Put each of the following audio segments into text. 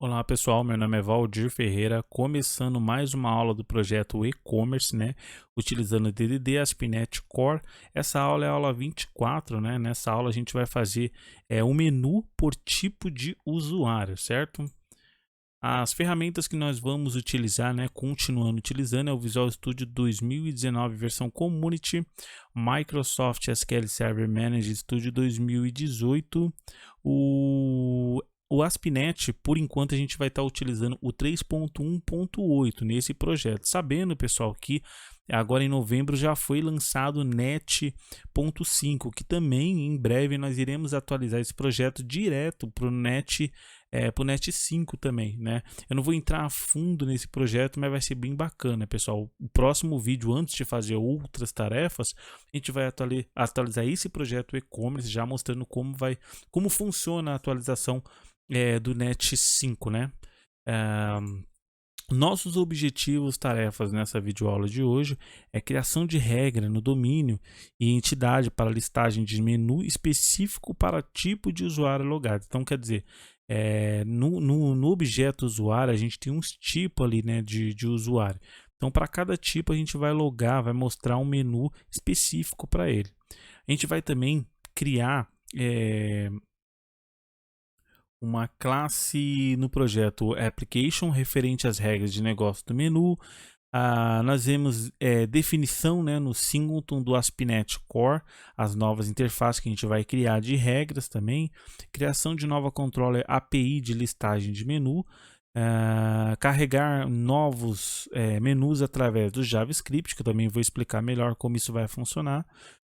Olá pessoal, meu nome é Valdir Ferreira, começando mais uma aula do projeto e-commerce, né? Utilizando DDD ASP.NET Core. Essa aula é a aula 24, né? Nessa aula a gente vai fazer um menu por tipo de usuário, certo? As ferramentas que nós vamos utilizar, né, continuando utilizando, é o Visual Studio 2019 versão Community, Microsoft SQL Server Manager Studio 2018, o ASP.NET, por enquanto, a gente vai estar utilizando o 3.1.8 nesse projeto. Sabendo, pessoal, que agora em novembro já foi lançado o NET.5, que também em breve nós iremos atualizar esse projeto direto para o NET. Para o NET 5 também, né? Eu não vou entrar a fundo nesse projeto, mas vai ser bem bacana, pessoal. O próximo vídeo, antes de fazer outras tarefas, a gente vai atualizar esse projeto e-commerce, já mostrando como funciona a atualização do NET 5, né? Nossos objetivos, tarefas nessa videoaula de hoje é criação de regra no domínio e entidade para listagem de menu específico para tipo de usuário logado. Então, quer dizer, no objeto usuário, a gente tem uns tipos ali, né, de usuário. Então, para cada tipo, a gente vai logar, vai mostrar um menu específico para ele. A gente vai também criar uma classe no projeto Application referente às regras de negócio do menu. Nós vemos definição, né, no singleton do ASP.NET Core, as novas interfaces que a gente vai criar de regras também, criação de nova controller API de listagem de menu, carregar novos menus através do JavaScript, que eu também vou explicar melhor como isso vai funcionar.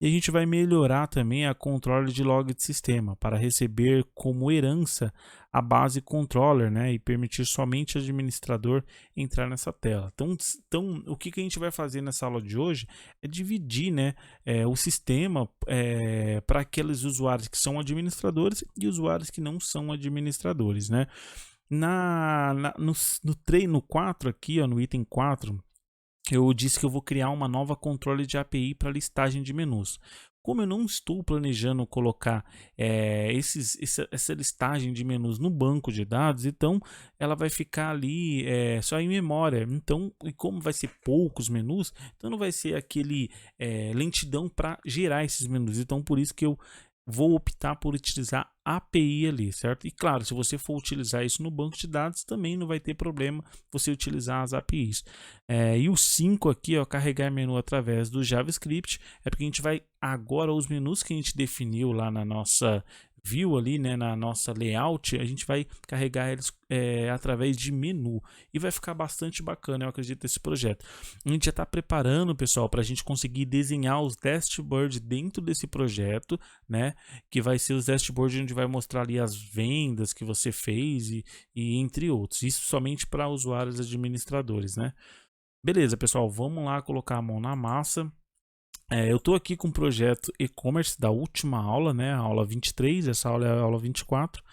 E a gente vai melhorar também a controller de log de sistema para receber como herança a base controller, né, e permitir somente o administrador entrar nessa tela. Então o que a gente vai fazer nessa aula de hoje é dividir, né, o sistema para aqueles usuários que são administradores e usuários que não são administradores, né. No 4 aqui, ó, no item 4, eu disse que eu vou criar uma nova controle de API para listagem de menus. Como eu não estou planejando colocar essa listagem de menus no banco de dados, então ela vai ficar ali só em memória. Então, e como vai ser poucos menus, então não vai ser aquele lentidão para gerar esses menus. Então, por isso que eu vou optar por utilizar API ali, certo? E claro, se você for utilizar isso no banco de dados, também não vai ter problema você utilizar as APIs. E o 5 aqui, ó, carregar menu através do JavaScript, é porque a gente vai agora os menus que a gente definiu lá na nossa view ali, né, na nossa layout, a gente vai carregar eles através de menu e vai ficar bastante bacana, eu acredito, esse projeto. A gente já está preparando, pessoal, para a gente conseguir desenhar os dashboards dentro desse projeto, né, que vai ser os dashboards onde vai mostrar ali as vendas que você fez e entre outros. Isso somente para usuários administradores, né? Beleza, pessoal, vamos lá colocar a mão na massa. Eu estou aqui com o projeto e-commerce da última aula, né? A aula 23, essa aula é a aula 24.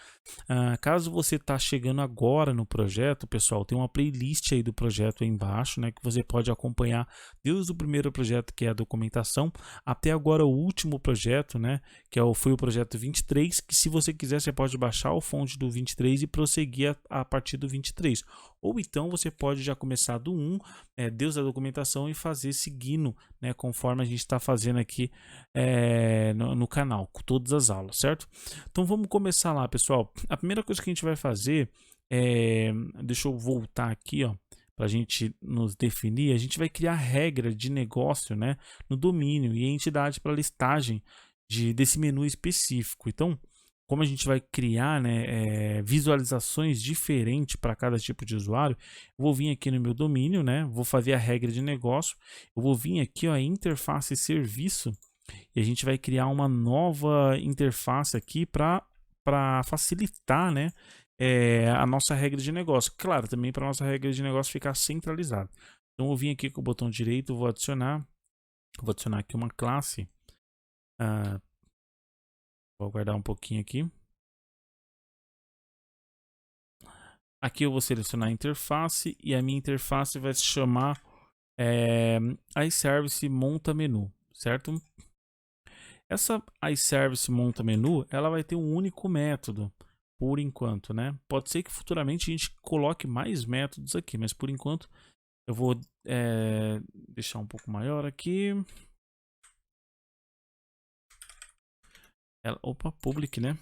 Caso você está chegando agora no projeto, pessoal, tem uma playlist aí do projeto aí embaixo, né, que você pode acompanhar desde o primeiro projeto, que é a documentação, até agora o último projeto, né, que foi o projeto 23, que se você quiser, você pode baixar o fonte do 23 e prosseguir a partir do 23. Ou então você pode já começar do 1, desde a documentação, e fazer seguindo, né, conforme a gente está fazendo aqui no canal, com todas as aulas, certo? Então vamos começar lá, pessoal. A primeira coisa que a gente vai fazer deixa eu voltar aqui, ó, para a gente nos definir. A gente vai criar regra de negócio, né, no domínio e a entidade para listagem desse menu específico. Então, como a gente vai criar, né, visualizações diferentes para cada tipo de usuário, eu vou vir aqui no meu domínio, né, vou fazer a regra de negócio, eu vou vir aqui, ó, interface serviço, e a gente vai criar uma nova interface aqui para facilitar, né, a nossa regra de negócio. Claro, também para a nossa regra de negócio ficar centralizada. Então, eu vim aqui com o botão direito, vou adicionar aqui uma classe. Vou aguardar um pouquinho aqui. Aqui eu vou selecionar a interface e a minha interface vai se chamar iService monta menu, certo? Essa iService monta menu, ela vai ter um único método por enquanto, né? Pode ser que futuramente a gente coloque mais métodos aqui, mas por enquanto eu vou deixar um pouco maior aqui. Opa, public, né?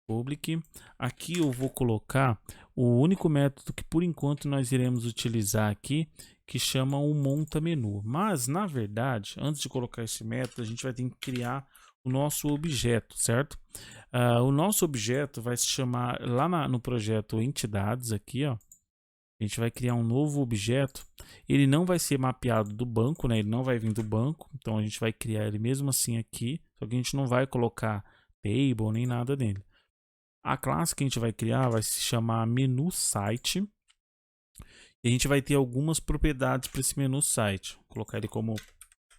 Public. Aqui eu vou colocar o único método que por enquanto nós iremos utilizar aqui, que chama o monta menu. Mas na verdade, antes de colocar esse método, a gente vai ter que criar o nosso objeto, certo? O nosso objeto vai se chamar lá no projeto entidades aqui, ó. A gente vai criar um novo objeto. Ele não vai ser mapeado do banco, né? Ele não vai vir do banco. Então a gente vai criar ele mesmo assim aqui. Só que a gente não vai colocar table nem nada nele. A classe que a gente vai criar vai se chamar menu site. E a gente vai ter algumas propriedades para esse menu site. Vou colocar ele como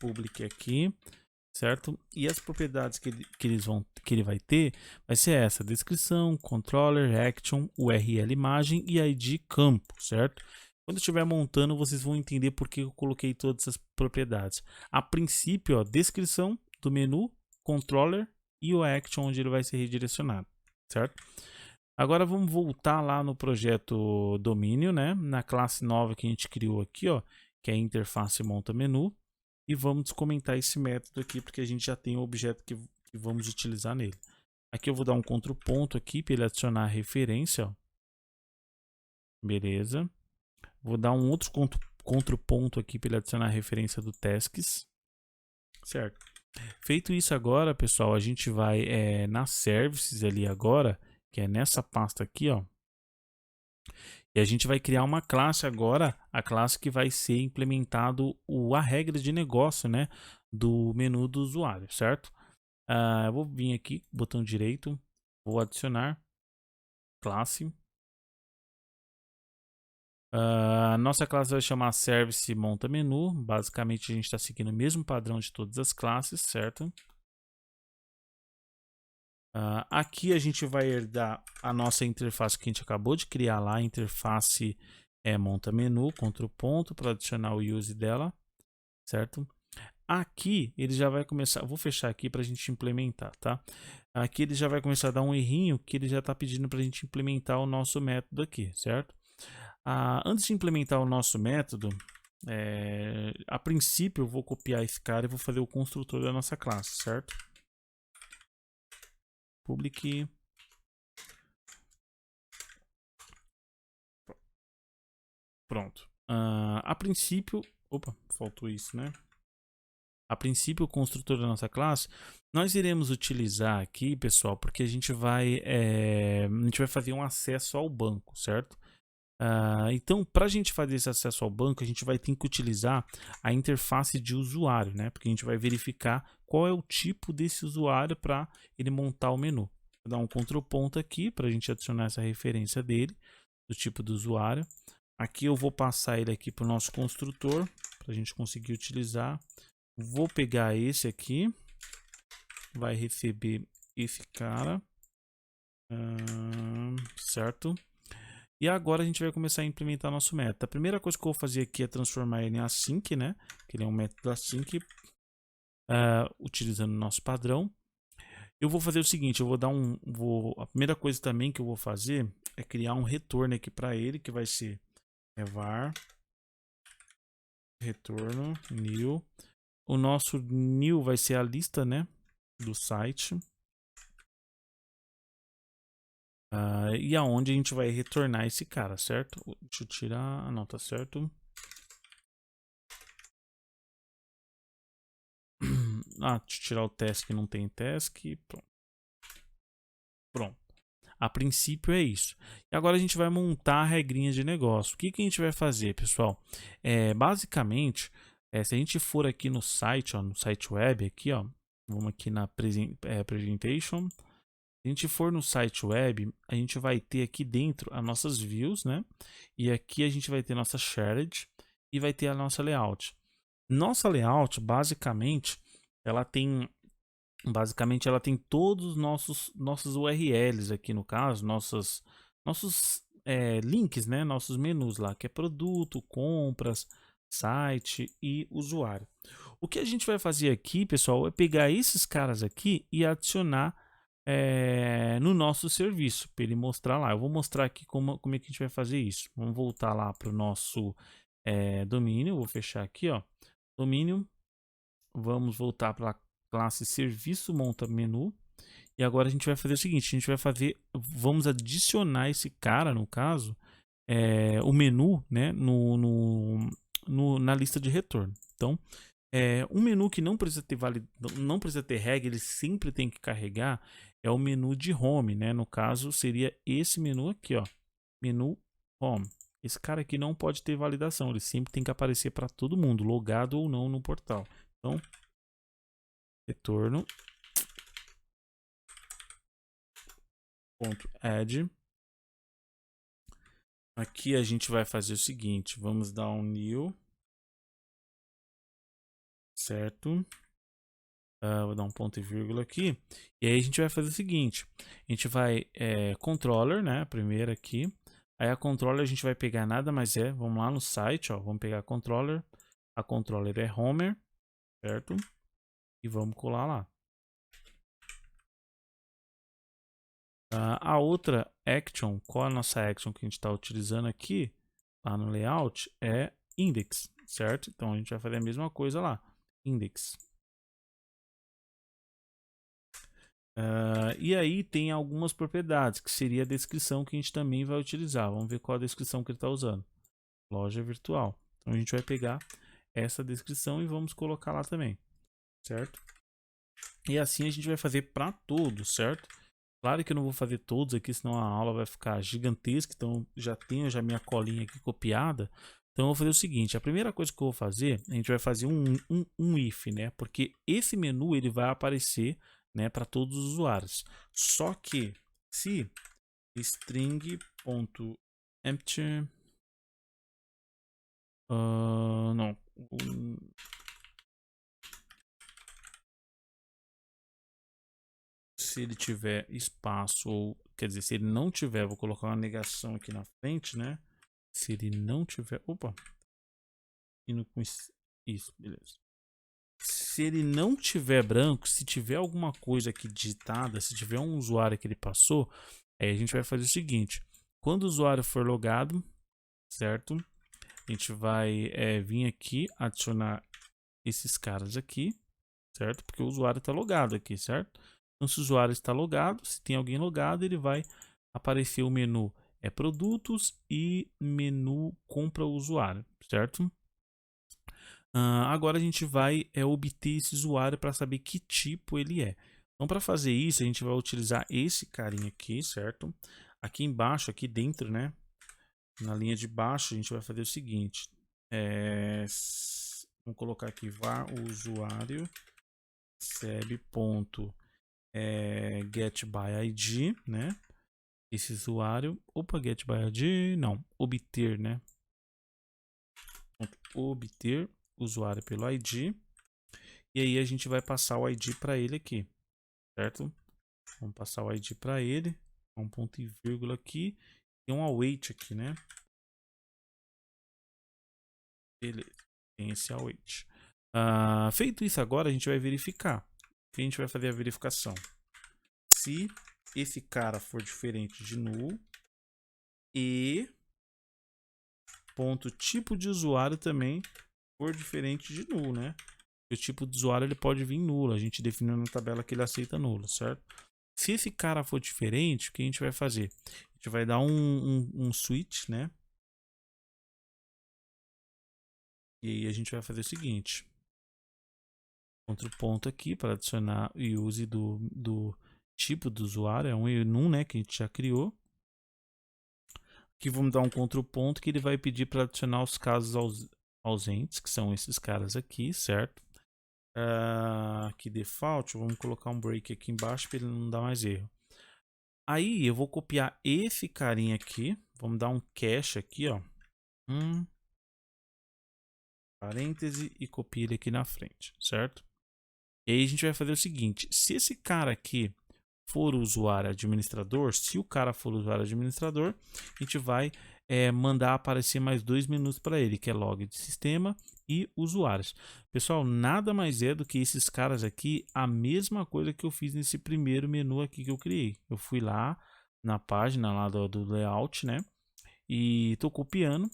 public aqui, certo? E as propriedades que ele vai ter vai ser essa: descrição, controller, action, URL imagem e ID campo, certo? Quando eu estiver montando, vocês vão entender por que eu coloquei todas essas propriedades. A princípio, ó, descrição do menu, controller e o action onde ele vai ser redirecionado, certo? Agora vamos voltar lá no projeto domínio, né? Na classe nova que a gente criou aqui, ó, que é a interface monta menu. E vamos comentar esse método aqui, porque a gente já tem o objeto que vamos utilizar nele. Aqui eu vou dar um contraponto aqui para ele adicionar a referência, ó. Beleza. Vou dar um outro contraponto aqui para ele adicionar a referência do tasks. Certo. Feito isso agora, pessoal, a gente vai na services ali agora, que é nessa pasta aqui, ó. E a gente vai criar uma classe agora, a classe que vai ser implementado a regra de negócio, né, do menu do usuário, certo? Eu vou vir aqui, botão direito, vou adicionar classe. A nossa classe vai chamar service monta menu. Basicamente a gente está seguindo o mesmo padrão de todas as classes, certo? Aqui a gente vai herdar a nossa interface que a gente acabou de criar lá, a interface monta menu, Ctrl ponto para adicionar o use dela, certo? Aqui ele já vai começar, vou fechar aqui para a gente implementar, tá? Aqui ele já vai começar a dar um errinho que ele já está pedindo para a gente implementar o nosso método aqui, certo? Antes de implementar o nosso método, a princípio eu vou copiar esse cara e vou fazer o construtor da nossa classe, certo? Public. Pronto. A princípio, opa, faltou isso, né? A princípio, o construtor da nossa classe, nós iremos utilizar aqui, pessoal, porque a gente vai fazer um acesso ao banco, certo? Então, para a gente fazer esse acesso ao banco, a gente vai ter que utilizar a interface de usuário, né? Porque a gente vai verificar qual é o tipo desse usuário para ele montar o menu. Vou dar um Ctrl ponto aqui para a gente adicionar essa referência dele, do tipo do usuário. Aqui eu vou passar ele aqui para o nosso construtor, para a gente conseguir utilizar. Vou pegar esse aqui, vai receber esse cara, certo? E agora a gente vai começar a implementar nosso método. A primeira coisa que eu vou fazer aqui é transformar ele em async, né? Que ele é um método async, utilizando o nosso padrão. Eu vou fazer o seguinte, eu vou dar a primeira coisa também que eu vou fazer é criar um retorno aqui para ele, que vai ser var retorno new. O nosso new vai ser a lista, né, do site. E aonde a gente vai retornar esse cara, certo? Deixa eu tirar, não, tá certo. Deixa eu tirar o task que não tem task. Pronto. A princípio é isso. E agora a gente vai montar a regrinha de negócio. O que a gente vai fazer, pessoal? Basicamente, se a gente for aqui no site, ó, no site web, aqui, ó, vamos aqui na presentation. Se a gente for no site web, a gente vai ter aqui dentro as nossas views, né? E aqui a gente vai ter nossa shared e vai ter a nossa layout. Nossa layout, basicamente, ela tem todos os nossos URLs aqui no caso, nossos links, né? Nossos menus lá, que é produto, compras, site e usuário. O que a gente vai fazer aqui, pessoal, é pegar esses caras aqui e adicionar no nosso serviço, para ele mostrar lá. Eu vou mostrar aqui como é que a gente vai fazer isso. Vamos voltar lá para o nosso domínio. Vou fechar aqui, ó, domínio. Vamos voltar para a classe serviço, monta menu. E agora a gente vai fazer o seguinte, vamos adicionar esse cara, no caso, o menu, né, na lista de retorno. Então, um menu que não precisa ter regra, ele sempre tem que carregar, é o menu de home, né? No caso, seria esse menu aqui, ó, menu home. Esse cara aqui não pode ter validação, ele sempre tem que aparecer para todo mundo, logado ou não no portal. Então, retorno .add. Aqui a gente vai fazer o seguinte, vamos dar um new, certo? Vou dar um ponto e vírgula aqui. E aí a gente vai fazer o seguinte, a gente vai controller, né? Primeiro aqui. Aí a controller a gente vai pegar nada mais vamos lá no site, ó, vamos pegar a controller é Homer, certo? E vamos colar lá. A outra action, qual a nossa action que a gente está utilizando aqui, lá no layout, é index, certo? Então a gente vai fazer a mesma coisa lá, index. E aí tem algumas propriedades, que seria a descrição que a gente também vai utilizar. Vamos ver qual a descrição que ele está usando. Loja virtual. Então a gente vai pegar essa descrição e vamos colocar lá também, certo? E assim a gente vai fazer para todos, certo? Claro que eu não vou fazer todos aqui, senão a aula vai ficar gigantesca. Então já tenho minha colinha aqui copiada. Então eu vou fazer o seguinte, a primeira coisa que eu vou fazer, a gente vai fazer um if, né? Porque esse menu ele vai aparecer, né, para todos os usuários. Só que se string.empty não, se ele tiver espaço, ou quer dizer, se ele não tiver, vou colocar uma negação aqui na frente, né? Se ele não tiver, indo com isso, beleza. Se ele não tiver branco, se tiver alguma coisa aqui digitada, se tiver um usuário que ele passou, aí a gente vai fazer o seguinte, quando o usuário for logado, certo? A gente vai vir aqui, adicionar esses caras aqui, certo? Porque o usuário está logado aqui, certo? Então, se o usuário está logado, se tem alguém logado, ele vai aparecer o menu produtos e menu compra usuário, certo? Agora a gente vai obter esse usuário para saber que tipo ele é. Então, para fazer isso, a gente vai utilizar esse carinha aqui, certo? Aqui embaixo, aqui dentro, né? Na linha de baixo, a gente vai fazer o seguinte. Vamos colocar aqui var usuário getById, né? Esse usuário, getById, não, obter, né? Obter usuário pelo ID. E aí a gente vai passar o ID para ele aqui, certo? Vamos passar o ID para ele, um ponto e vírgula aqui, e um await aqui, né? Beleza, tem esse await. Feito isso agora, a gente vai verificar. A gente vai fazer a verificação. Se esse cara for diferente de null e ponto tipo de usuário também for diferente de null, né? O tipo de usuário ele pode vir nulo. A gente definiu na tabela que ele aceita nulo, certo? Se esse cara for diferente, o que a gente vai fazer? A gente vai dar um switch, né? E aí a gente vai fazer o seguinte. Outro ponto aqui para adicionar o use do tipo do usuário. É um enum, né? Que a gente já criou. Aqui vamos dar um contraponto que ele vai pedir para adicionar os casos ausentes, que são esses caras aqui, certo? Aqui default, vamos colocar um break aqui embaixo para ele não dar mais erro. Aí eu vou copiar esse carinha aqui, vamos dar um cache aqui, ó, parêntese e copia ele aqui na frente, certo? E aí a gente vai fazer o seguinte, se esse cara aqui for o usuário administrador, se o cara for o usuário administrador, a gente vai mandar aparecer mais 2 menus para ele, que é log de sistema e usuários. Pessoal, nada mais é do que esses caras aqui, a mesma coisa que eu fiz nesse primeiro menu aqui que eu criei. Eu fui lá na página lá do layout, né? E tô copiando,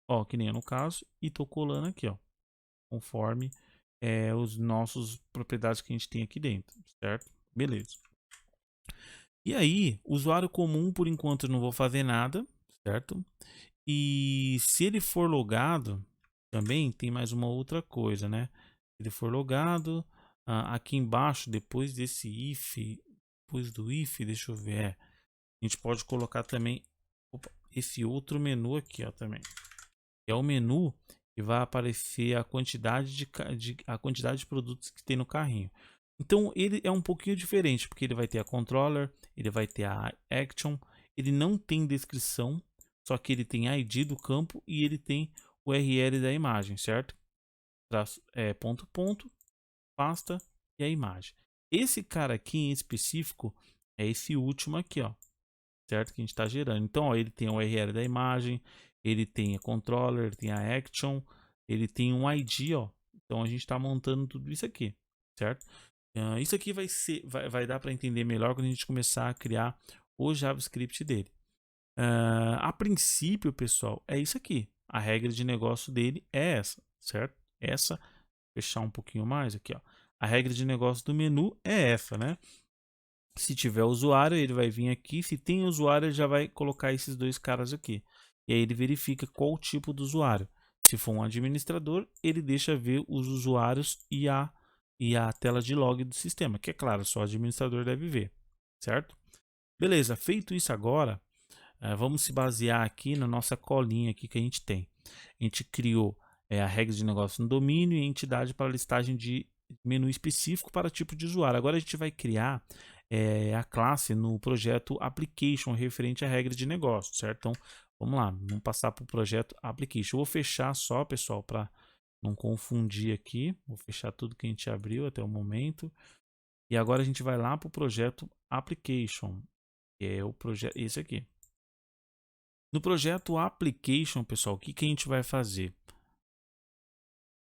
ó, que nem no caso, e tô colando aqui, ó, conforme os nossos propriedades que a gente tem aqui dentro, certo? Beleza. E aí, usuário comum, por enquanto, eu não vou fazer nada, certo? E se ele for logado, também tem mais uma outra coisa, né? Se ele for logado, aqui embaixo, depois desse if, depois do if, deixa eu ver, a gente pode colocar também esse outro menu aqui, ó, também. É o menu que vai aparecer a quantidade de produtos que tem no carrinho. Então ele é um pouquinho diferente, porque ele vai ter a controller, ele vai ter a action, ele não tem descrição, só que ele tem ID do campo e ele tem o URL da imagem, certo? Ponto, ponto, pasta e a imagem. Esse cara aqui em específico é esse último aqui, ó, certo? Que a gente está gerando. Então, ó, ele tem o URL da imagem, ele tem a controller, ele tem a action, ele tem um ID, ó. Então a gente está montando tudo isso aqui, certo? Isso aqui vai dar para entender melhor quando a gente começar a criar o JavaScript dele. A princípio, pessoal, é isso aqui. A regra de negócio dele é essa, certo? Essa, fechar um pouquinho mais aqui, ó. A regra de negócio do menu é essa, né? Se tiver usuário, ele vai vir aqui. Se tem usuário, ele já vai colocar esses dois caras aqui. E aí ele verifica qual o tipo do usuário. Se for um administrador, ele deixa ver os usuários e a tela de log do sistema, que é claro, só o administrador deve ver, certo? Beleza, feito isso agora, vamos se basear aqui na nossa colinha aqui que a gente tem. A gente criou a regra de negócio no domínio e entidade para listagem de menu específico para tipo de usuário. Agora a gente vai criar a classe no projeto application referente à regra de negócio, certo? Então vamos lá, vamos passar para o projeto application. Eu vou fechar só, pessoal, para não confundir aqui. Vou fechar tudo que a gente abriu até o momento. E agora a gente vai lá para o projeto application, que é o projeto esse aqui. No projeto application, pessoal, o que a gente vai fazer?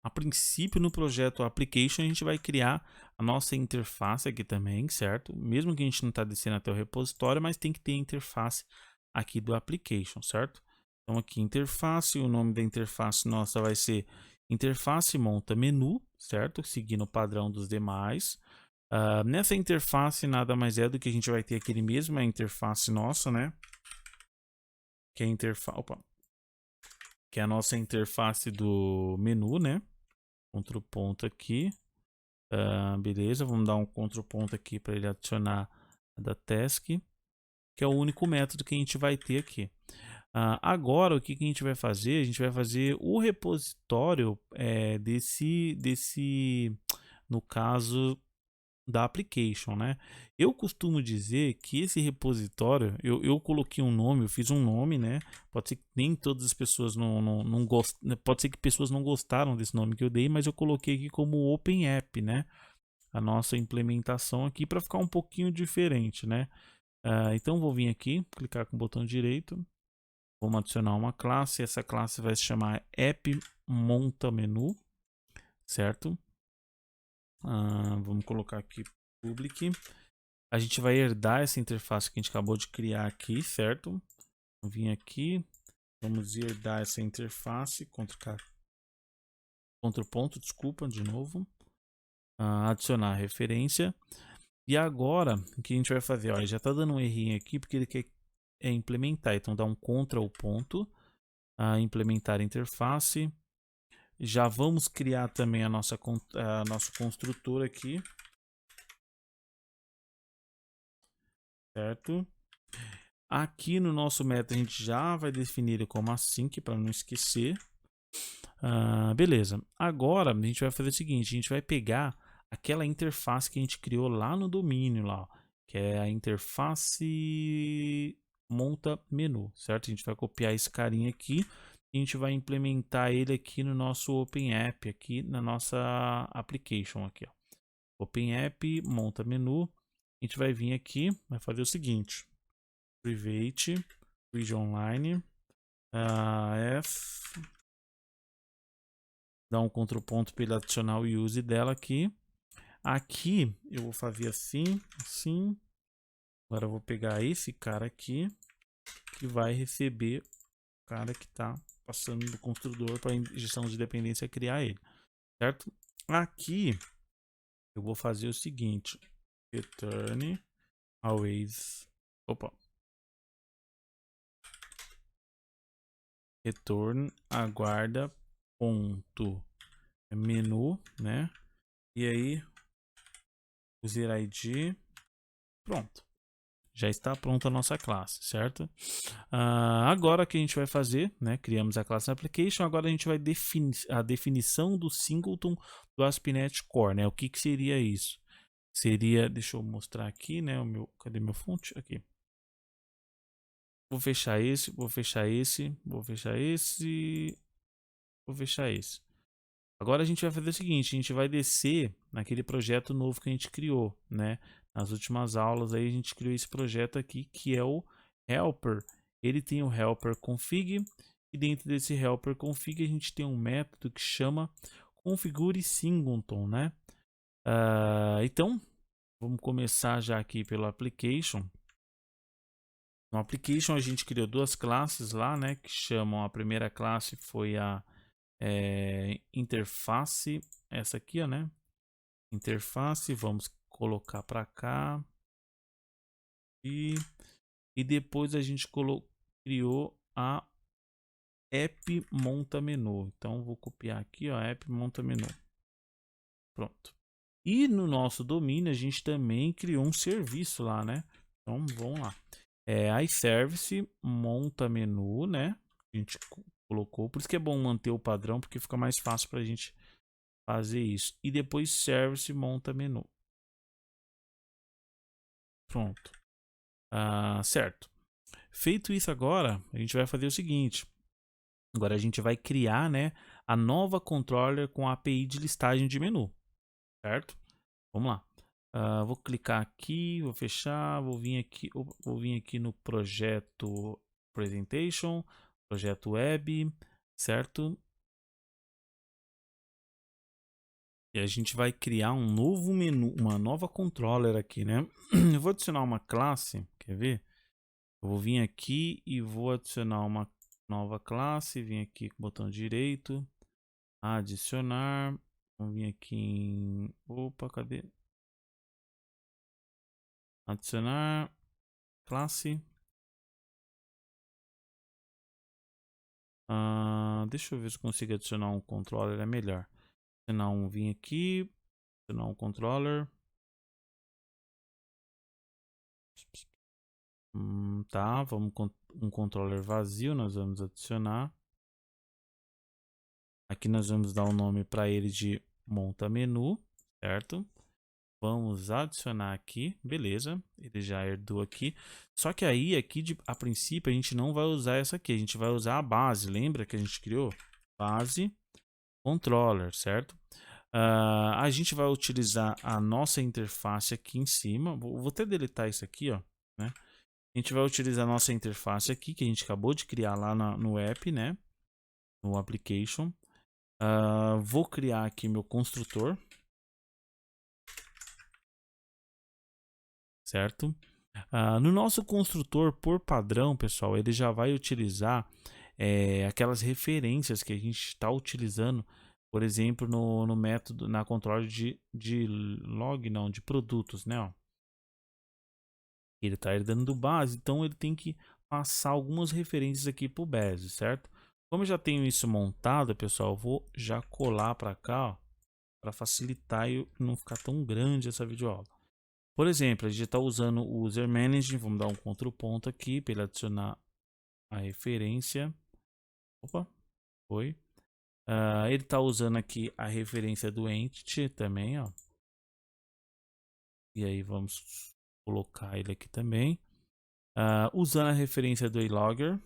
A princípio, no projeto application, a gente vai criar a nossa interface aqui também, certo? Mesmo que a gente não está descendo até o repositório, mas tem que ter a interface aqui do application, certo? Então aqui interface, o nome da interface nossa vai ser interface monta menu, certo? Seguindo o padrão dos demais. Nessa interface nada mais é do que a gente vai ter aquele mesmo, a interface nossa, né? Que é a interface, que é a nossa interface do menu, né? Ctrl ponto aqui. Beleza, vamos dar um Ctrl ponto aqui para ele adicionar a da task, que é o único método que a gente vai ter aqui. Agora, o que a gente vai fazer? A gente vai fazer o repositório no caso da application, né? Eu costumo dizer que esse repositório, eu coloquei um nome, eu fiz um nome, né? Pode ser que nem todas as pessoas não gostam, pode ser que pessoas não gostaram desse nome que eu dei, mas eu coloquei aqui como Open App, né? A nossa implementação aqui para ficar um pouquinho diferente, né? Então vou vir aqui, clicar com o botão direito, vamos adicionar uma classe, essa classe vai se chamar App Monta Menu, certo? Vamos colocar aqui public. A gente vai herdar essa interface que a gente acabou de criar aqui, certo? Vou vir aqui, vamos herdar essa interface, Ctrl ponto, desculpa, de novo. Adicionar a referência. E agora, o que a gente vai fazer? Olha, já está dando um errinho aqui, porque ele quer implementar. Então, dá um Ctrl ponto, implementar a interface. Já vamos criar também a nosso construtor aqui. Certo? Aqui no nosso método a gente já vai definir ele como async para não esquecer. Beleza. Agora a gente vai fazer o seguinte, a gente vai pegar aquela interface que a gente criou lá no domínio, lá, que é a interface monta menu, certo? A gente vai copiar esse carinha aqui e a gente vai implementar ele aqui no nosso Open App, aqui na nossa application aqui, ó. Open App, monta menu. A gente vai vir aqui, vai fazer o seguinte: private, read online, f Dar um ponto para ele adicionar o use dela aqui. Aqui eu vou fazer assim, assim. Agora eu vou pegar esse cara aqui, que vai receber o cara que está passando do construtor para injeção de dependência criar ele, certo? Aqui eu vou fazer o seguinte: return always, opa, return aguarda ponto menu, né? E aí user ID, pronto. Já está pronta a nossa classe, certo? Agora o que a gente vai fazer, né? Criamos a classe application, agora a gente vai definir a definição do singleton do ASP.NET Core, né? O que seria isso? Seria, deixa eu mostrar aqui, né? Cadê meu fonte? Aqui. Vou fechar esse, vou fechar esse, vou fechar esse, vou fechar esse. Agora a gente vai fazer o seguinte, a gente vai descer naquele projeto novo que a gente criou, né? Nas últimas aulas aí a gente criou esse projeto aqui que é o helper. Ele tem o helper config e dentro desse helper config a gente tem um método que chama configure singleton, né? Então vamos começar já aqui pelo application. No application a gente criou duas classes lá, né? Que chamam, a primeira classe foi a interface, essa aqui, ó, né? Interface, vamos colocar para cá e depois a gente criou a app monta menu. Então vou copiar aqui, ó, app monta menu. Pronto. E no nosso domínio a gente também criou um serviço lá, né? Então vamos lá. iService monta menu, né? A gente colocou, por isso que é bom manter o padrão, porque fica mais fácil para a gente fazer isso. E depois service monta menu. Pronto. Certo. Feito isso agora, a gente vai fazer o seguinte. Agora a gente vai criar, né, a nova controller com a API de listagem de menu. Certo? Vamos lá. Vou clicar aqui, vou fechar, vou vir aqui no projeto Presentation, projeto Web, certo? E a gente vai criar um novo menu, uma nova controller aqui, né? Eu vou adicionar uma classe, quer ver? Eu vou vir aqui e vou adicionar uma nova classe, vim aqui com o botão direito, adicionar, vamos vir aqui em, opa, cadê? Adicionar classe. Deixa eu ver se eu consigo adicionar um controller, é melhor. Adicionar um, vim aqui, adicionar um controller. Tá, vamos com um controller vazio, nós vamos adicionar. Aqui nós vamos dar um nome para ele de monta menu, certo? Vamos adicionar aqui, beleza, ele já herdou aqui. Só que aí, aqui a princípio, a gente não vai usar essa aqui, a gente vai usar a base, lembra que a gente criou? Base controller, certo? A gente vai utilizar a nossa interface aqui em cima, vou até deletar isso aqui, ó, né? A gente vai utilizar a nossa interface aqui, que a gente acabou de criar lá no app, né? No application. Vou criar aqui meu construtor, certo? No nosso construtor, por padrão, pessoal, ele já vai utilizar aquelas referências que a gente está utilizando, por exemplo, no método, na controle de log, não, de produtos, né? Ó. Ele está herdando do base, então ele tem que passar algumas referências aqui para o base, certo? Como eu já tenho isso montado, pessoal, eu vou já colar para cá, para facilitar e não ficar tão grande essa videoaula. Por exemplo, a gente está usando o User Management, vamos dar um Ctrl ponto aqui para ele adicionar a referência. Opa, foi. Ele está usando aqui a referência do Entity também, ó. E aí vamos colocar ele aqui também. Usando a referência do Logger,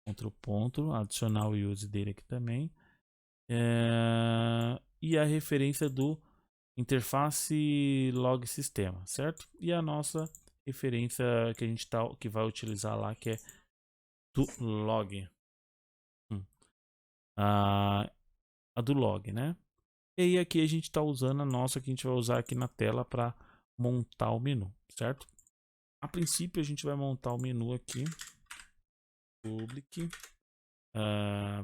Ctrl ponto, adicionar o use dele aqui também. E a referência do interface log sistema, certo? E a nossa referência que a gente que vai utilizar lá, que é do log. a do log, né? E aí aqui a gente está usando a nossa que a gente vai usar aqui na tela para montar o menu, certo? A princípio a gente vai montar o menu aqui, public,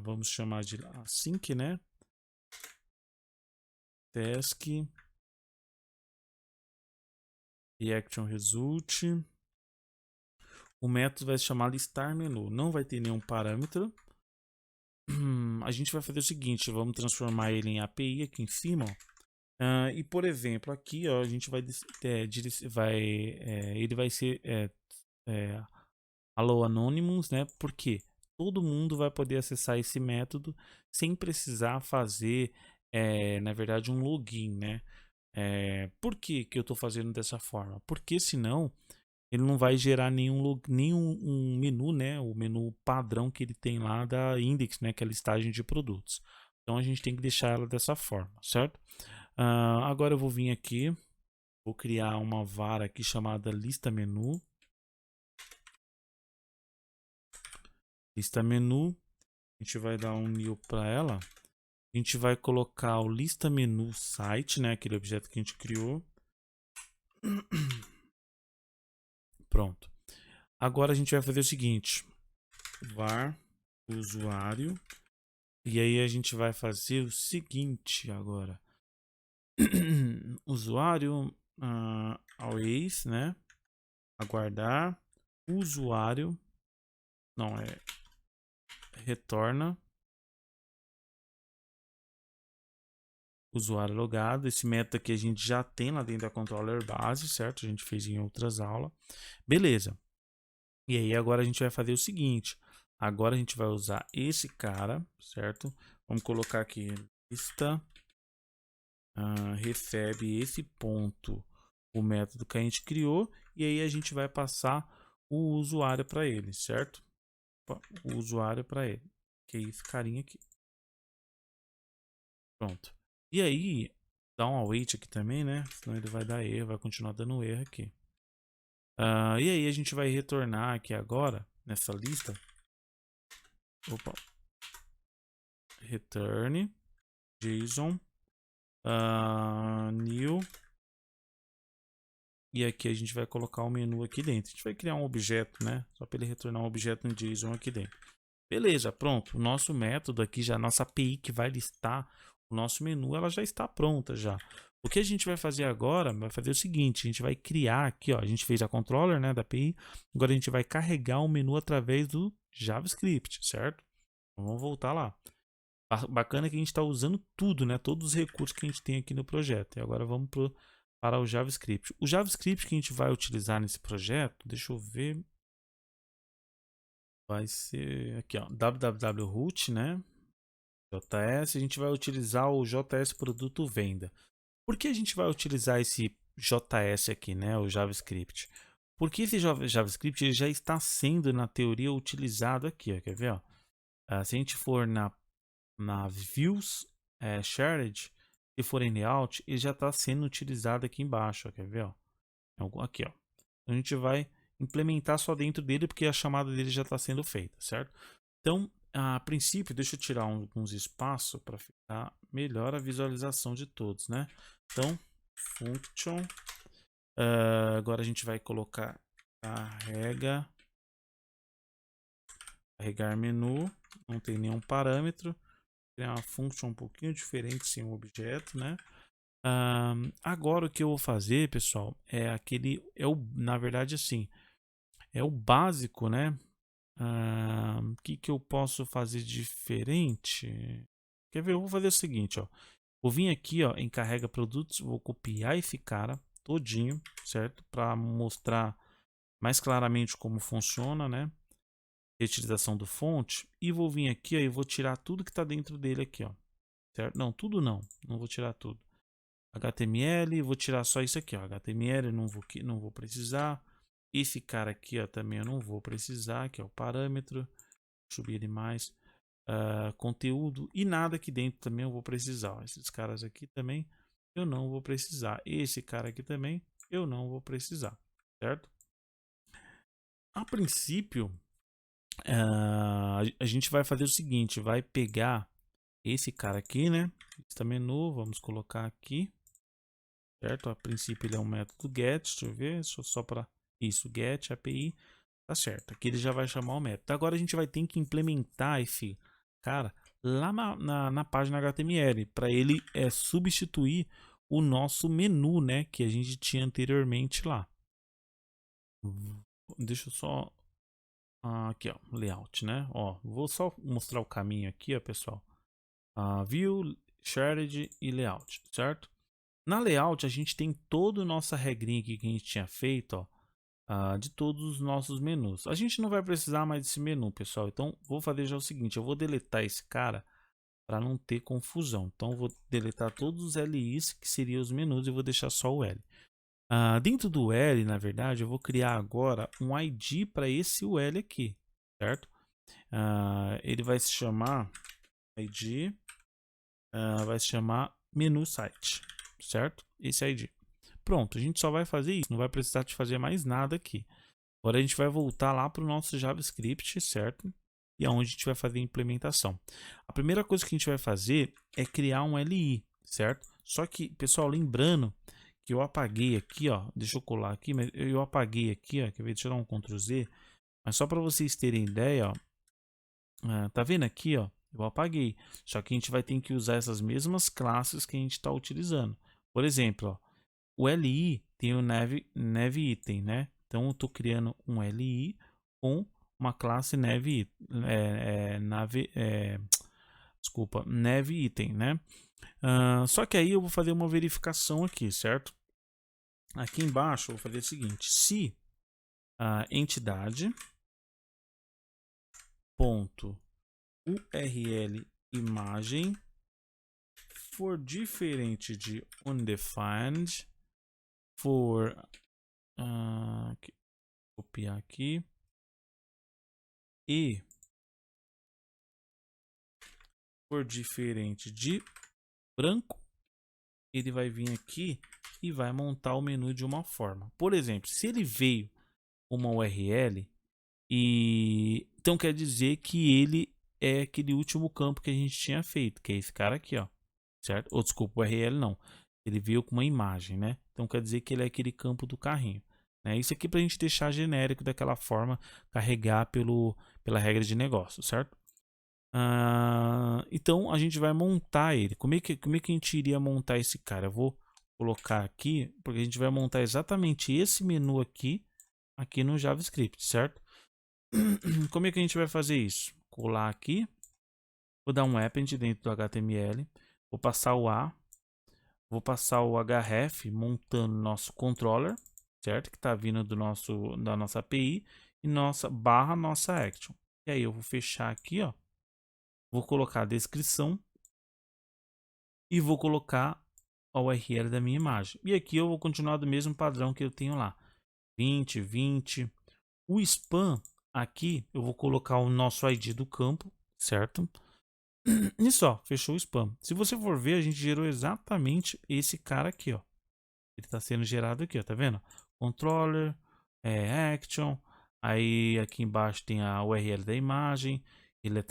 vamos chamar de async, né? Task, reaction result. O método vai se chamar listar menu, não vai ter nenhum parâmetro. A gente vai fazer o seguinte, vamos transformar ele em API aqui em cima, ó. E por exemplo, aqui ó, a gente vai, ele vai ser Allow Anonymous, né? Porque todo mundo vai poder acessar esse método sem precisar fazer, na verdade, um login, né? Por que que eu estou fazendo dessa forma? Porque senão ele não vai gerar nenhum um menu, né? O menu padrão que ele tem lá da index, né? Que é a listagem de produtos. Então a gente tem que deixar ela dessa forma, certo? Agora eu vou vir aqui, vou criar uma vara aqui chamada lista menu. Lista menu, a gente vai dar um new para ela. A gente vai colocar o lista menu site, né? Aquele objeto que a gente criou. Pronto. Agora a gente vai fazer o seguinte: var usuário. E aí a gente vai fazer o seguinte agora. Usuário always, né? Aguardar. Usuário. Não, retorna. Usuário logado. Esse método aqui a gente já tem lá dentro da controller base, certo? A gente fez em outras aulas. Beleza. E aí agora a gente vai fazer o seguinte. Agora a gente vai usar esse cara, certo? Vamos colocar aqui lista recebe esse ponto, o método que a gente criou, e aí a gente vai passar o usuário para ele, certo? O usuário para ele, que é esse carinha aqui. Pronto. E aí, dá um await aqui também, né? Senão ele vai dar erro, vai continuar dando erro aqui. E aí a gente vai retornar aqui agora, nessa lista. Opa. Return JSON new. E aqui a gente vai colocar o menu aqui dentro. A gente vai criar um objeto, né? Só para ele retornar um objeto no JSON aqui dentro. Beleza, pronto. O nosso método aqui, já a nossa API que vai listar o nosso menu, ela já está pronta já. O que a gente vai fazer agora, vai fazer o seguinte, a gente vai criar aqui, ó, a gente fez a controller, né, da API, agora a gente vai carregar o menu através do JavaScript, certo? Então, vamos voltar lá. Bacana que a gente está usando tudo, né, todos os recursos que a gente tem aqui no projeto. E agora vamos para o JavaScript. O JavaScript que a gente vai utilizar nesse projeto, deixa eu ver, vai ser aqui, ó, www.root, né? JS, a gente vai utilizar o JS produto venda. Por que a gente vai utilizar esse JS aqui, né, o JavaScript? Porque esse JavaScript ele já está sendo na teoria utilizado aqui, ó, quer ver, ó? Se a gente for na views shared, se for em layout, ele já está sendo utilizado aqui embaixo, ó, quer ver, ó? Aqui, ó. A gente vai implementar só dentro dele porque a chamada dele já está sendo feita, certo? Então, a princípio, deixa eu tirar alguns espaços para ficar melhor a visualização de todos, né? Então, function. Agora a gente vai colocar carregar menu, não tem nenhum parâmetro. Criar uma function um pouquinho diferente sem um objeto, né? Agora o que eu vou fazer, pessoal, na verdade assim, é o básico, né? O que eu posso fazer diferente? Quer ver? Eu vou fazer o seguinte, ó. Vou vir aqui, ó, em carrega produtos, vou copiar esse cara todinho, certo? Para mostrar mais claramente como funciona, né? Reutilização do fonte. E vou vir aqui, ó, e vou tirar tudo que está dentro dele aqui, ó. Certo? Não, tudo não. Não vou tirar tudo. HTML, vou tirar só isso aqui, ó. HTML, não vou precisar. Esse cara aqui, ó, também eu não vou precisar, que é o parâmetro. Subir ele mais. Conteúdo e nada aqui dentro também eu vou precisar, ó. Esses caras aqui também eu não vou precisar. Esse cara aqui também eu não vou precisar, certo? A princípio, a gente vai fazer o seguinte, vai pegar esse cara aqui, né? Lista menu, vamos colocar aqui, certo? A princípio ele é um método get, deixa eu ver, só para isso, get API, tá certo. Aqui ele já vai chamar o método. Agora a gente vai ter que implementar esse cara lá na página HTML para ele substituir o nosso menu, né, que a gente tinha anteriormente lá. Deixa eu só aqui, ó, layout, né? Ó, vou só mostrar o caminho aqui, ó, pessoal. View, shared e layout, certo? Na layout a gente tem toda a nossa regrinha aqui que a gente tinha feito, ó, de todos os nossos menus. A gente não vai precisar mais desse menu, pessoal. Então vou fazer já o seguinte, eu vou deletar esse cara para não ter confusão. Então vou deletar todos os LIs que seriam os menus e vou deixar só o L. Dentro do L, na verdade, eu vou criar agora um ID para esse UL aqui, certo? Ele vai se chamar ID, vai se chamar menu site, certo? Esse ID. Pronto, a gente só vai fazer isso, não vai precisar de fazer mais nada aqui. Agora a gente vai voltar lá para o nosso JavaScript, certo? E aonde a gente vai fazer a implementação. A primeira coisa que a gente vai fazer é criar um LI, certo? Só que, pessoal, lembrando que eu apaguei aqui, ó, deixa eu colar aqui, mas eu apaguei aqui, ó, quer ver, deixa eu dar um Ctrl Z, mas só para vocês terem ideia, ó, tá vendo aqui, ó, eu apaguei, só que a gente vai ter que usar essas mesmas classes que a gente está utilizando. Por exemplo, ó, o LI tem o NavItem, né? Então eu estou criando um LI com uma classe NavItem, né? Só que aí eu vou fazer uma verificação aqui, certo? Aqui embaixo eu vou fazer o seguinte: se a entidade ponto URL imagem for diferente de undefined, for copiar aqui, e for diferente de branco, ele vai vir aqui e vai montar o menu de uma forma. Por exemplo, se ele veio uma URL, então quer dizer que ele é aquele último campo que a gente tinha feito, que é esse cara aqui, ó, certo? Ou desculpa, o URL não. Ele veio com uma imagem, né? Então quer dizer que ele é aquele campo do carrinho. Né? Isso aqui para a gente deixar genérico daquela forma, carregar pela regra de negócio, certo? Então a gente vai montar ele. Como é que a gente iria montar esse cara? Eu vou colocar aqui, porque a gente vai montar exatamente esse menu aqui no JavaScript, certo? Como é que a gente vai fazer isso? Colar aqui, vou dar um append dentro do HTML, vou passar o A, vou passar o href montando nosso controller, certo? Que está vindo da nossa API e nossa action. E aí eu vou fechar aqui, ó. Vou colocar a descrição e vou colocar a URL da minha imagem. E aqui eu vou continuar do mesmo padrão que eu tenho lá. 20, 20. O spam aqui eu vou colocar o nosso ID do campo, certo? E só, fechou o spam. Se você for ver, a gente gerou exatamente esse cara aqui, ó. Ele está sendo gerado aqui, ó, tá vendo? Controller, action, aí aqui embaixo tem a URL da imagem, ele é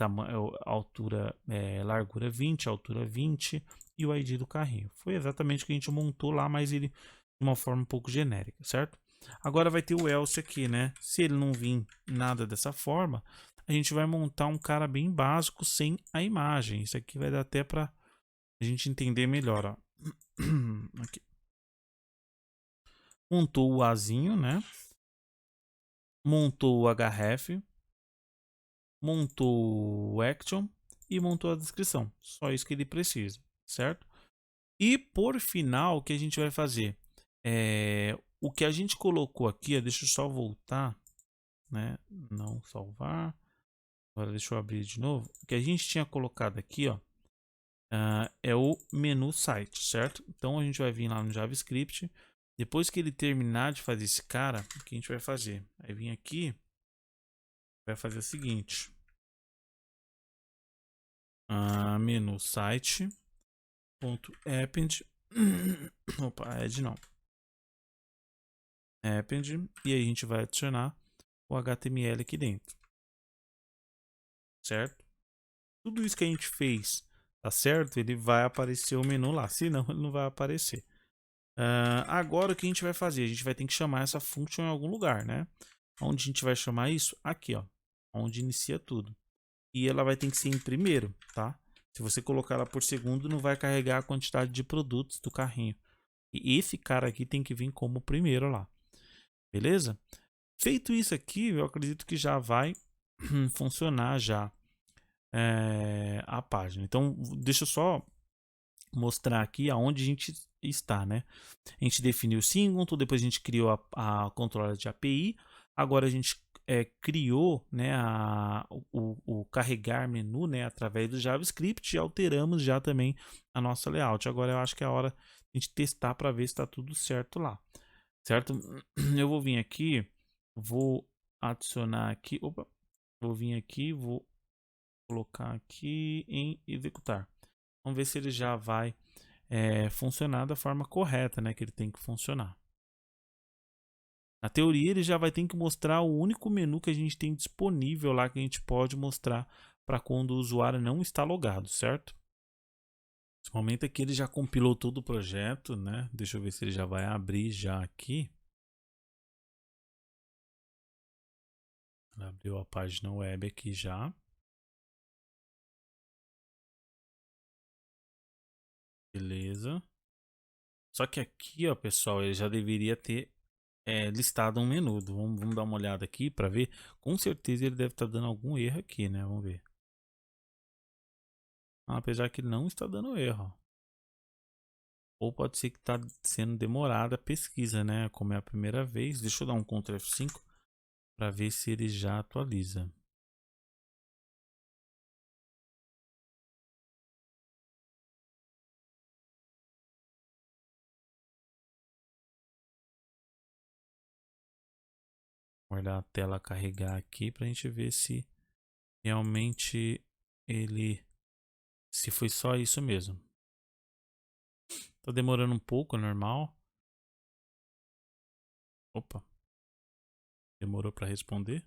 altura, largura 20, altura 20 e o ID do carrinho. Foi exatamente o que a gente montou lá, mas ele de uma forma um pouco genérica, certo? Agora vai ter o else aqui, né? Se ele não vir nada dessa forma, a gente vai montar um cara bem básico sem a imagem. Isso aqui vai dar até para a gente entender melhor, ó. Aqui. Montou o Azinho, né? Montou o href, montou o action e montou a descrição. Só isso que ele precisa, certo? E por final, o que a gente vai fazer? O que a gente colocou aqui, ó, deixa eu só voltar, né? Não salvar. Agora deixa eu abrir de novo. O que a gente tinha colocado aqui, ó, é o menu site, certo? Então a gente vai vir lá no JavaScript. Depois que ele terminar de fazer esse cara, o que a gente vai fazer? Vai vir aqui, vai fazer o seguinte: menu site ponto append opa, add não, append, e aí a gente vai adicionar o HTML aqui dentro, certo? Tudo isso que a gente fez tá certo? Ele vai aparecer o menu lá, senão ele não vai aparecer. Agora o que a gente vai fazer? A gente vai ter que chamar essa function em algum lugar, né? Onde a gente vai chamar isso? Aqui, ó, onde inicia tudo. E ela vai ter que ser em primeiro, tá? Se você colocar ela por segundo, não vai carregar a quantidade de produtos do carrinho. E esse cara aqui tem que vir como primeiro lá. Beleza? Feito isso aqui, eu acredito que já vai funcionar já a página. Então, deixa eu só mostrar aqui aonde a gente está, né? A gente definiu o Singleton, depois a gente criou a controller de API, agora a gente criou, né, o carregar menu, né, através do JavaScript e alteramos já também a nossa layout. Agora eu acho que é a hora de a gente testar para ver se está tudo certo lá, certo? Eu vou vir aqui, vou adicionar aqui, opa, vou vir aqui, vou colocar aqui em executar. Vamos ver se ele já vai funcionar da forma correta, né, que ele tem que funcionar. Na teoria, ele já vai ter que mostrar o único menu que a gente tem disponível lá que a gente pode mostrar para quando o usuário não está logado, certo? Nesse momento aqui ele já compilou todo o projeto, né? Deixa eu ver se ele já vai abrir já aqui. Ele abriu a página web aqui já. Beleza. Só que aqui, ó, pessoal, ele já deveria ter listado um menu. Vamos dar uma olhada aqui para ver. Com certeza ele deve estar dando algum erro aqui, né? Vamos ver. Apesar que não está dando erro. Ou pode ser que está sendo demorada a pesquisa, né? Como é a primeira vez. Deixa eu dar um Ctrl F5 para ver se ele já atualiza. Guardar a tela carregar aqui para a gente ver se realmente se foi só isso mesmo. Tá demorando um pouco, é normal. Opa, demorou para responder.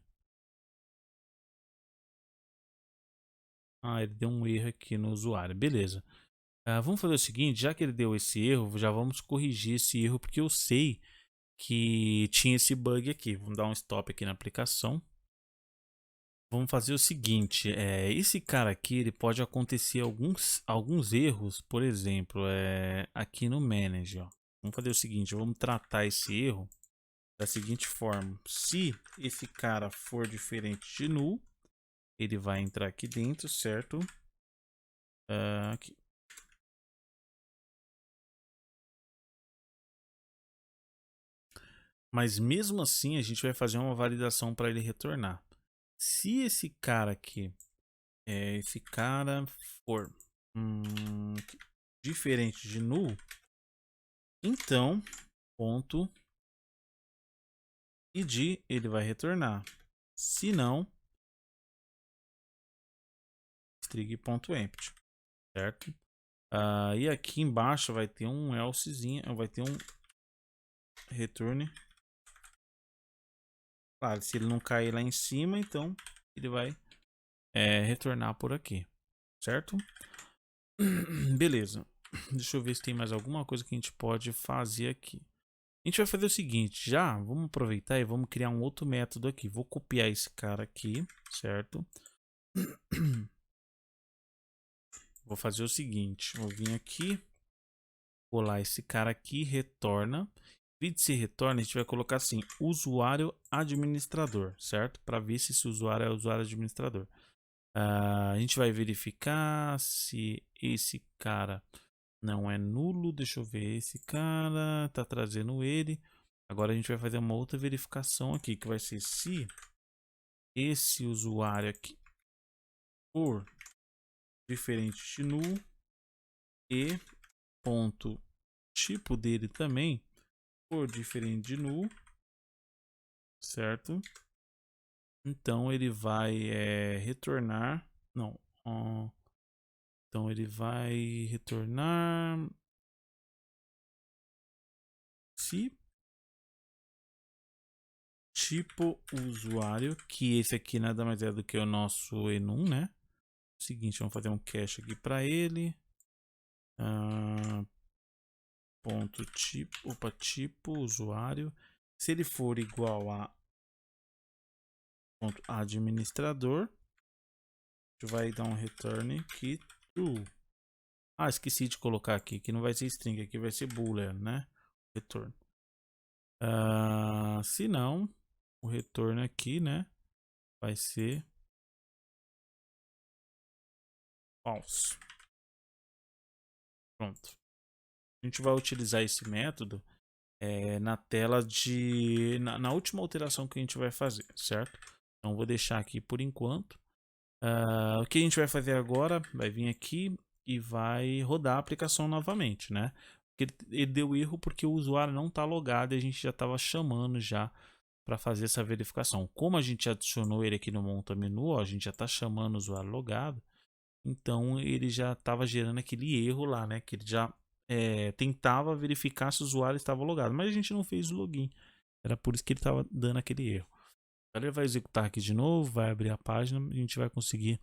Ele deu um erro aqui no usuário. Beleza. Vamos fazer o seguinte, já que ele deu esse erro, já vamos corrigir esse erro, porque eu sei que tinha esse bug aqui. Vamos dar um stop aqui na aplicação. Vamos fazer o seguinte, esse cara aqui, ele pode acontecer alguns erros, por exemplo, aqui no Manage, ó. Vamos fazer o seguinte, vamos tratar esse erro da seguinte forma. Se esse cara for diferente de null, ele vai entrar aqui dentro, certo? Aqui. Mas mesmo assim, a gente vai fazer uma validação para ele retornar. Se esse cara aqui, esse cara for diferente de null, então ponto id ele vai retornar. Se não, string.empty, certo? E aqui embaixo vai ter um elsezinho, vai ter um return. Claro, se ele não cair lá em cima, então ele vai retornar por aqui, certo? Beleza. Deixa eu ver se tem mais alguma coisa que a gente pode fazer aqui. A gente vai fazer o seguinte, vamos aproveitar e vamos criar um outro método aqui. Vou copiar esse cara aqui, certo? Vou fazer o seguinte, vou vir aqui, colar esse cara aqui, retorna. Em vez de ser retorna, a gente vai colocar assim, usuário administrador, certo? Para ver se esse usuário é usuário administrador. A gente vai verificar se esse cara não é nulo. Deixa eu ver, esse cara tá trazendo ele. Agora a gente vai fazer uma outra verificação aqui, que vai ser se esse usuário aqui for diferente de null e ponto tipo dele também for diferente de null, certo? Então ele vai retornar, não, então ele vai retornar se tipo usuário, que esse aqui nada mais é do que o nosso enum, né? Seguinte, vamos fazer um cache aqui para ele. Ponto tipo, tipo usuário. Se ele for igual a ponto administrador, a gente vai dar um return que true. Esqueci de colocar aqui, que não vai ser string, aqui vai ser boolean, né? Return. Se não, o retorno aqui, né, vai ser false. Pronto. A gente vai utilizar esse método na tela na última alteração que a gente vai fazer, certo? Então vou deixar aqui por enquanto. O que a gente vai fazer agora, vai vir aqui e vai rodar a aplicação novamente, né? Ele deu erro porque o usuário não está logado e a gente já estava chamando já para fazer essa verificação. Como a gente adicionou ele aqui no monta menu, ó, a gente já está chamando o usuário logado, então ele já estava gerando aquele erro lá, né? Que ele já tentava verificar se o usuário estava logado, mas a gente não fez o login. Era por isso que ele estava dando aquele erro. Agora ele vai executar aqui de novo, vai abrir a página e a gente vai conseguir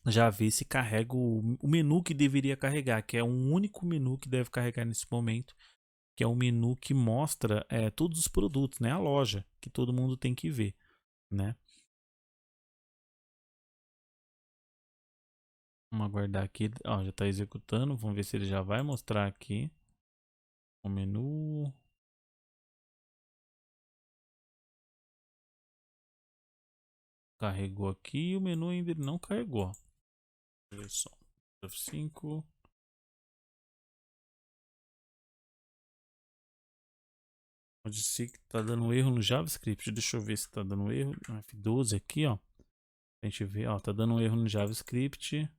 já ver se carrega o menu que deveria carregar, que é um único menu que deve carregar nesse momento, que é o menu que mostra todos os produtos, né? A loja, que todo mundo tem que ver, né? Vamos aguardar aqui, ó, já está executando, vamos ver se ele já vai mostrar aqui o menu. Carregou aqui e o menu ainda não carregou. Só F5. Pode ser que tá dando erro no JavaScript. Deixa eu ver se tá dando erro. No F12 aqui, ó. A gente vê, ó, tá dando um erro no JavaScript.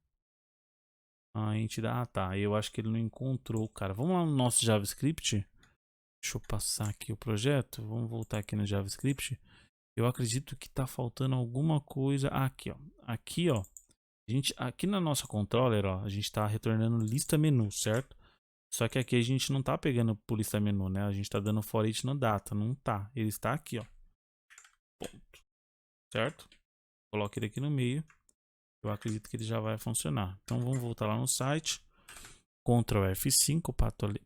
A gente dá, tá. Eu acho que ele não encontrou, cara. Vamos lá no nosso JavaScript. Deixa eu passar aqui o projeto. Vamos voltar aqui no JavaScript. Eu acredito que tá faltando alguma coisa. Aqui, ó. Aqui, ó. Aqui na nossa controller, ó, a gente está retornando lista menu, certo? Só que aqui a gente não tá pegando por lista menu, né? A gente tá dando for each no data, não tá. Ele está aqui, ó. Ponto. Certo? Coloque ele aqui no meio. Eu acredito que ele já vai funcionar. Então vamos voltar lá no site. Ctrl F5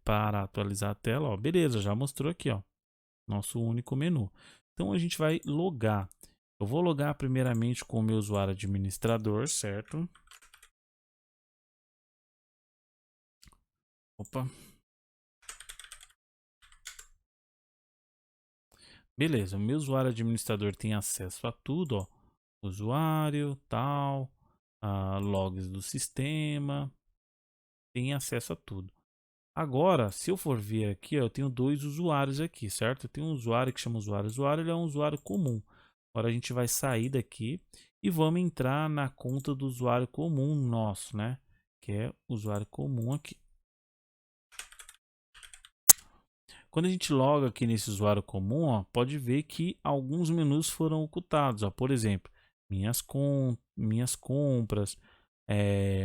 para atualizar a tela, ó. Beleza, já mostrou aqui, ó. Nosso único menu. Então a gente vai logar. Eu vou logar primeiramente com o meu usuário administrador, certo? Opa. Beleza, o meu usuário administrador tem acesso a tudo, ó. Usuário, tal, logs do sistema, tem acesso a tudo. Agora, se eu for ver aqui, ó, eu tenho dois usuários aqui, certo? Eu tenho um usuário que chama usuário, ele é um usuário comum. Agora a gente vai sair daqui e vamos entrar na conta do usuário comum nosso, né? Que é usuário comum aqui. Quando a gente loga aqui nesse usuário comum, ó, pode ver que alguns menus foram ocultados. Ó. Por exemplo, minhas compras,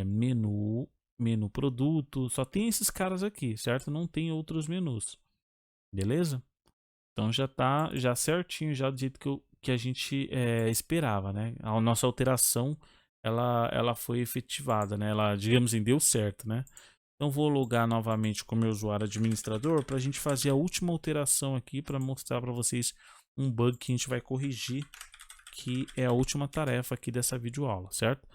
menu produto, só tem esses caras aqui, certo? Não tem outros menus, beleza? Então já tá já certinho, já do jeito que a gente esperava, né? A nossa alteração ela foi efetivada, né? Ela, digamos assim, deu certo, né? Então vou logar novamente com o meu usuário administrador para a gente fazer a última alteração aqui para mostrar para vocês um bug que a gente vai corrigir, que é a última tarefa aqui dessa videoaula, certo?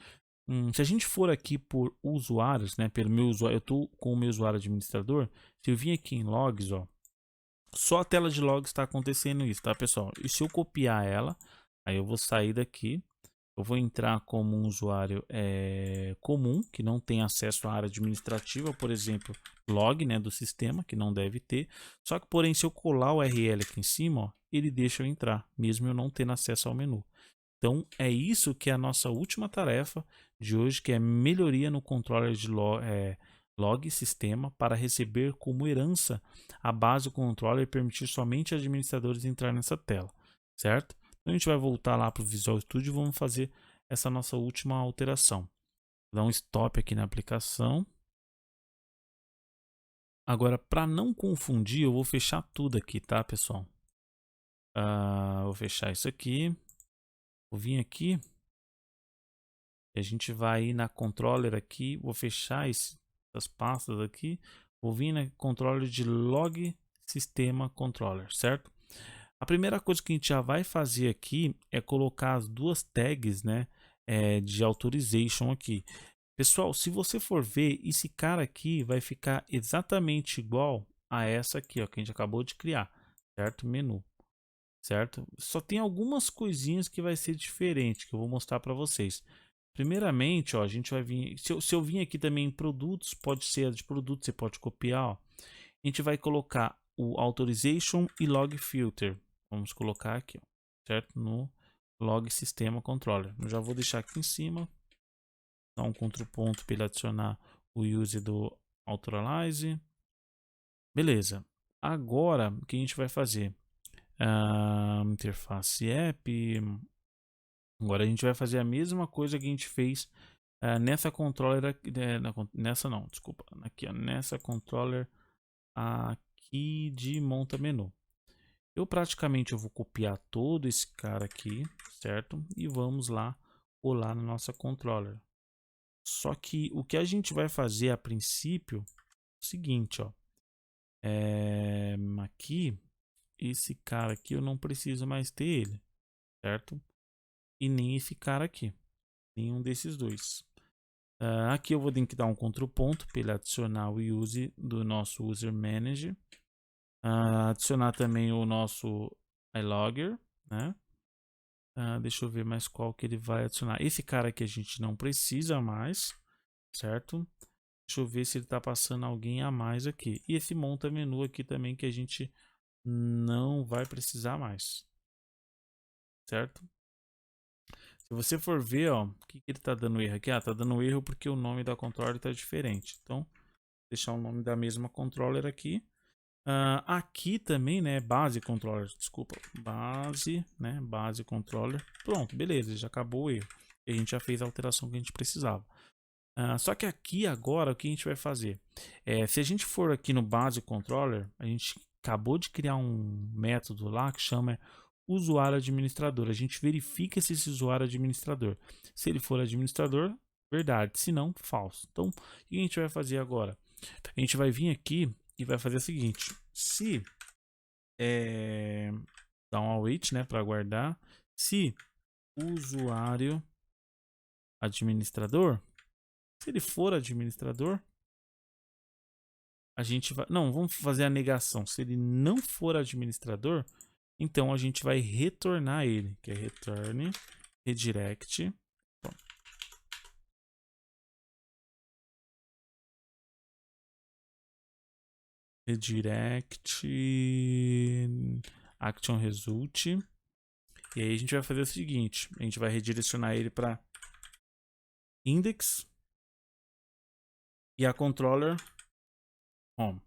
Se a gente for aqui por usuários, né, pelo meu usuário, eu estou com o meu usuário administrador, se eu vim aqui em logs, ó, só a tela de logs está acontecendo isso, tá, pessoal? E se eu copiar ela, aí eu vou sair daqui. Eu vou entrar como um usuário comum, que não tem acesso à área administrativa, por exemplo, log, né, do sistema, que não deve ter. Só que, porém, se eu colar o URL aqui em cima, ó, ele deixa eu entrar, mesmo eu não tendo acesso ao menu. Então, é isso que é a nossa última tarefa de hoje, que é melhoria no controller de log sistema para receber como herança a base do controller e permitir somente administradores entrar nessa tela, certo? Então a gente vai voltar lá para o Visual Studio e vamos fazer essa nossa última alteração. Vou dar um stop aqui na aplicação. Agora, para não confundir, eu vou fechar tudo aqui, tá, pessoal? Vou fechar isso aqui. Vou vir aqui. E a gente vai ir na controller aqui, vou fechar essas pastas aqui, vou vir na controller de log sistema controller, certo? A primeira coisa que a gente já vai fazer aqui é colocar as duas tags, né, de authorization aqui. Pessoal, se você for ver, esse cara aqui vai ficar exatamente igual a essa aqui, ó, que a gente acabou de criar, certo? Menu, certo? Só tem algumas coisinhas que vai ser diferente, que eu vou mostrar para vocês. Primeiramente, ó, a gente vai vir, se eu vir aqui também em produtos, pode ser a de produtos, você pode copiar, ó. A gente vai colocar o authorization e log filter. Vamos colocar aqui, ó, certo? No log sistema controller. Eu já vou deixar aqui em cima, dar um contraponto para ele adicionar o use do authorize. Beleza. Agora, o que a gente vai fazer? Interface app. Agora a gente vai fazer a mesma coisa que a gente fez nessa controller aqui, nessa não, desculpa, aqui, ó, nessa controller aqui de monta menu. Eu praticamente vou copiar todo esse cara aqui, certo? E vamos lá colar na nossa controller. Só que o que a gente vai fazer a princípio é o seguinte, ó. Aqui, esse cara aqui eu não preciso mais ter ele, certo? E nem esse cara aqui, nenhum desses dois. Aqui eu vou ter que dar um contraponto para ele adicionar o use do nosso user manager. Adicionar também o nosso iLogger, né? Deixa eu ver mais qual que ele vai adicionar. Esse cara aqui a gente não precisa mais, certo? Deixa eu ver se ele está passando alguém a mais aqui. E esse monta menu aqui também que a gente não vai precisar mais, certo? Se você for ver, ó, o que ele está dando erro aqui? Tá dando erro porque o nome da controller está diferente. Então, deixar o nome da mesma controller aqui. Aqui também, né, base controller, desculpa, base, né, base controller. Pronto, beleza, já acabou o erro. E a gente já fez a alteração que a gente precisava. Só que aqui agora o que a gente vai fazer? Se a gente for aqui no base controller, a gente acabou de criar um método lá que chama usuário administrador. A gente verifica se esse usuário é administrador. Se ele for administrador, verdade. Se não, falso. Então, o que a gente vai fazer agora? A gente vai vir aqui e vai fazer o seguinte: se dá um await, né, para guardar. Se usuário administrador, se ele for administrador, a gente vai, não, vamos fazer a negação. Se ele não for administrador, então a gente vai retornar ele, que é return redirect. Redirect action result. E aí a gente vai fazer o seguinte: a gente vai redirecionar ele para index e a controller home,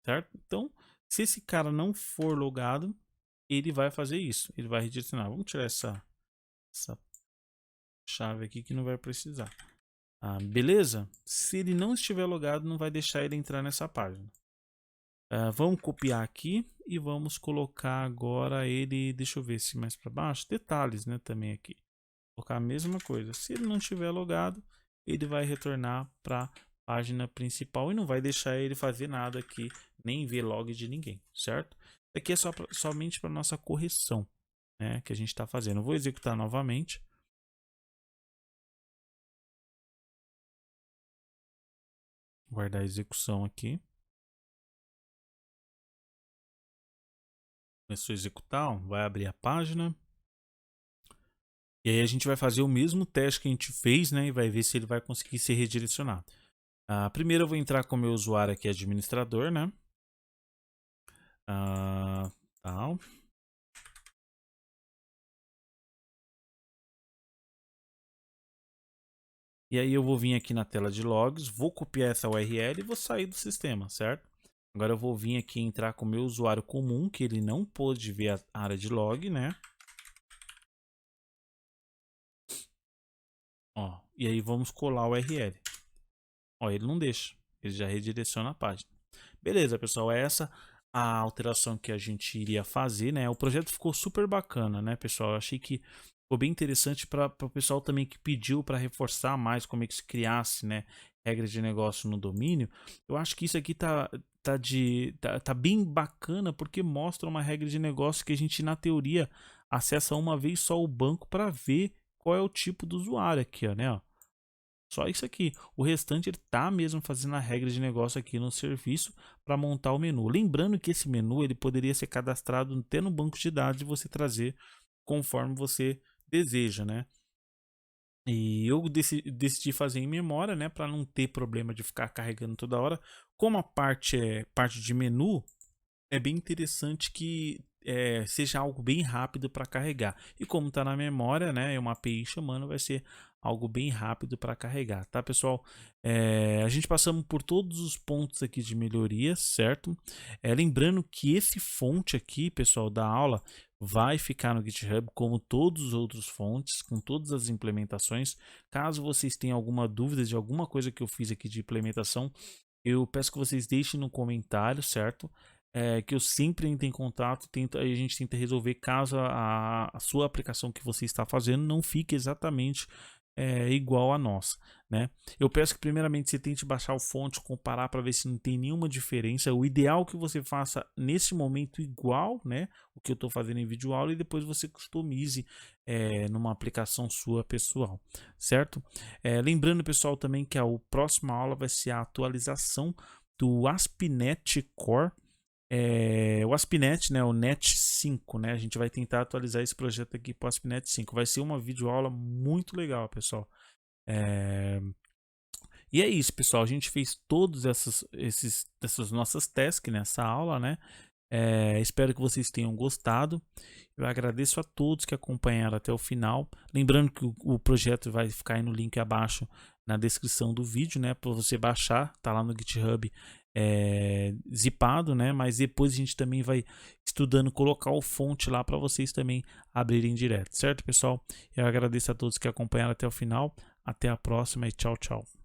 certo? Então, se esse cara não for logado, ele vai fazer isso. Ele vai redirecionar. Vamos tirar essa chave aqui que não vai precisar. Beleza? Se ele não estiver logado, não vai deixar ele entrar nessa página. Vamos copiar aqui e vamos colocar agora ele, deixa eu ver se mais para baixo, detalhes, né, também aqui. Vou colocar a mesma coisa. Se ele não estiver logado, ele vai retornar para a página principal e não vai deixar ele fazer nada aqui, nem ver log de ninguém, certo? Aqui é somente para nossa correção, né, que a gente está fazendo. Eu vou executar novamente. Guardar a execução aqui. Começou a executar, ó, vai abrir a página. E aí a gente vai fazer o mesmo teste que a gente fez, né? E vai ver se ele vai conseguir ser redirecionado. Primeiro eu vou entrar com o meu usuário aqui, administrador, né? Tal. E aí eu vou vir aqui na tela de logs, vou copiar essa URL e vou sair do sistema, certo? Agora eu vou vir aqui e entrar com o meu usuário comum, que ele não pôde ver a área de log, né? Ó, e aí vamos colar o URL. Ó, ele não deixa, ele já redireciona a página. Beleza, pessoal, essa a alteração que a gente iria fazer, né? O projeto ficou super bacana, né, pessoal? Eu achei que ficou bem interessante para o pessoal também que pediu para reforçar mais como é que se criasse, né, regras de negócio no domínio. Eu acho que isso aqui tá bem bacana porque mostra uma regra de negócio que a gente, na teoria, acessa uma vez só o banco para ver qual é o tipo do usuário aqui, ó, né? Ó. Só isso aqui. O restante ele tá mesmo fazendo a regra de negócio aqui no serviço para montar o menu. Lembrando que esse menu ele poderia ser cadastrado até no banco de dados e você trazer conforme você deseja, né? E eu decidi fazer em memória, né, para não ter problema de ficar carregando toda hora. Como a parte é parte de menu, é bem interessante que seja algo bem rápido para carregar. E como está na memória, né, é uma API chamando, vai ser algo bem rápido para carregar, tá, pessoal? A gente passamos por todos os pontos aqui de melhoria, certo? Lembrando que esse fonte aqui, pessoal, da aula, vai ficar no GitHub como todos os outros fontes, com todas as implementações. Caso vocês tenham alguma dúvida de alguma coisa que eu fiz aqui de implementação, eu peço que vocês deixem no comentário, certo? Que eu sempre entro em contato, a gente tenta resolver caso a sua aplicação que você está fazendo não fique exatamente igual a nossa, né? Eu peço que primeiramente você tente baixar o fonte, comparar para ver se não tem nenhuma diferença. O ideal é que você faça nesse momento igual, né? O que eu estou fazendo em vídeo aula e depois você customize numa aplicação sua pessoal, certo? Lembrando, pessoal, também que a próxima aula vai ser a atualização do ASP.NET Core. O ASP.NET, né, o NET 5, né, a gente vai tentar atualizar esse projeto aqui para o ASP.NET 5. Vai ser uma videoaula muito legal, pessoal. E é isso, pessoal. A gente fez todas essas nossas tasks nessa aula, né? Espero que vocês tenham gostado. Eu agradeço a todos que acompanharam até o final. Lembrando que o projeto vai ficar aí no link abaixo na descrição do vídeo, né? Para você baixar, tá lá no GitHub zipado, né? Mas depois a gente também vai estudando colocar o fonte lá para vocês também abrirem direto, certo, pessoal? Eu agradeço a todos que acompanharam até o final. Até a próxima e tchau, tchau.